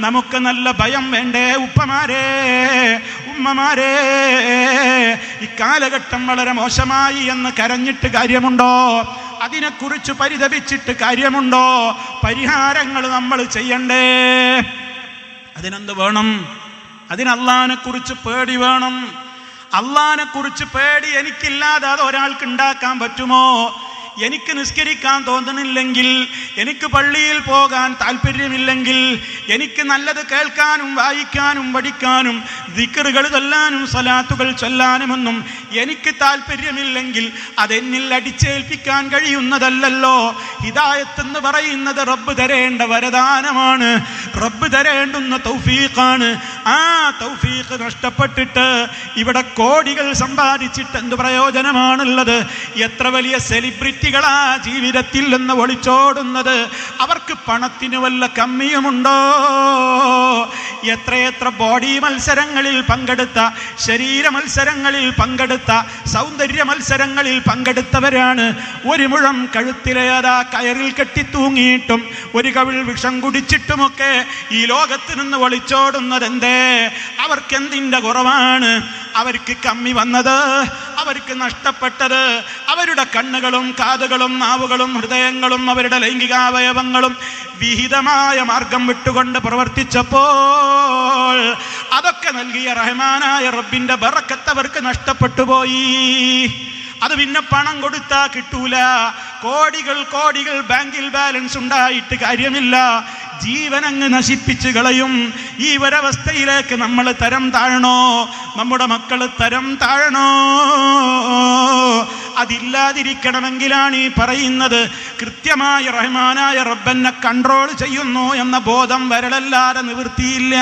നമുക്ക് നല്ല ഭയം വേണ്ടേ? ഉപ്പമാരെ, ഉമ്മമാരെ, ഇക്കാലഘട്ടം വളരെ മോശമായി എന്ന് കരഞ്ഞിട്ട് കാര്യമുണ്ടോ? അതിനെക്കുറിച്ച് പരിതപിച്ചിട്ട് കാര്യമുണ്ടോ? പരിഹാരങ്ങൾ നമ്മൾ ചെയ്യണ്ടേ? അതിനെന്ത് വേണം? അതിന് അള്ളാഹിനെ കുറിച്ച് പേടി വേണം. അള്ളാഹിനെ കുറിച്ച് പേടി എനിക്കില്ലാതെ അത് ഒരാൾക്ക് ഉണ്ടാക്കാൻ പറ്റുമോ? എനിക്ക് നിസ്കരിക്കാൻ തോന്നുന്നില്ലെങ്കിൽ, എനിക്ക് പള്ളിയിൽ പോകാൻ താല്പര്യമില്ലെങ്കിൽ, എനിക്ക് നല്ലത് കേൾക്കാനും വായിക്കാനും പഠിക്കാനും ദിക്റുകൾ ചൊല്ലാനും സ്വലാത്തുകൾ ചൊല്ലാനുമൊന്നും എനിക്ക് താല്പര്യമില്ലെങ്കിൽ അതെന്നിൽ അടിച്ചേൽപ്പിക്കാൻ കഴിയുന്നതല്ലല്ലോ. ഹിദായത്ത് എന്ന് പറയുന്നത് റബ്ബ് തരേണ്ട വരദാനമാണ്, റബ്ബ് തരേണ്ടുന്ന തൗഫീഖാണ്. ആ തൗഫീഖ് നഷ്ടപ്പെട്ടിട്ട് ഇവിടെ കോടികൾ സമ്പാദിച്ചിട്ട് എന്ത് പ്രയോജനമാണുള്ളത്? എത്ര വലിയ സെലിബ്രിറ്റികളാ ജീവിതത്തിൽ നിന്ന് ഒളിച്ചോടുന്നത്. അവർക്ക് പണത്തിന് വല്ല കമ്മിയുമുണ്ടോ? എത്രയെത്ര ബോഡി മത്സരങ്ങളിൽ പങ്കെടുത്ത, ശരീര മത്സരങ്ങളിൽ പങ്കെടുത്ത, സൗന്ദര്യ മത്സരങ്ങളിൽ പങ്കെടുത്തവരാണ്. ഒരു മുഴം കഴുത്തിലേതാ കയറിൽ കെട്ടി തൂങ്ങിയിട്ടും ഒരു കവിൾ വിഷം കുടിച്ചിട്ടുമൊക്കെ ഈ ലോകത്ത് നിന്ന് ഒളിച്ചോടുന്നത് എന്തേ? അവർക്കെന്തിൻ്റെ കുറവാണ്? അവർക്ക് കമ്മി വന്നത്, അവർക്ക് നഷ്ടപ്പെട്ടത് അവരുടെ കണ്ണുകളും കാതുകളും നാവുകളും ഹൃദയങ്ങളും അവരുടെ ലൈംഗികാവയവങ്ങളും വിഹിതമായ മാർഗം വിട്ടുകൊണ്ട് പ്രവർത്തിച്ചപ്പോൾ അതൊക്കെ നൽകിയ റഹ്മാനായ റബ്ബിന്റെ ബറക്കത്ത് അവർക്ക് നഷ്ടപ്പെട്ടു പോയി. അത് പിന്നെ പണം കൊടുത്താൽ കിട്ടൂല. കോടികൾ കോടികൾ ബാങ്കിൽ ബാലൻസ് ഉണ്ടായിട്ട് കാര്യമില്ല. ജീവൻ അങ്ങ് നശിപ്പിച്ച് കളയും. ഈ ഒരവസ്ഥയിലേക്ക് നമ്മൾ തരം താഴണോ? നമ്മുടെ മക്കൾ തരം താഴണോ? അതില്ലാതിരിക്കണമെങ്കിലാണ് ഈ പറയുന്നത്. കൃത്യമായി റഹ്മാനായ റബ്ബനെ കൺട്രോൾ ചെയ്യുന്നു എന്ന ബോധം വരലല്ലാതെ നിവൃത്തിയില്ല.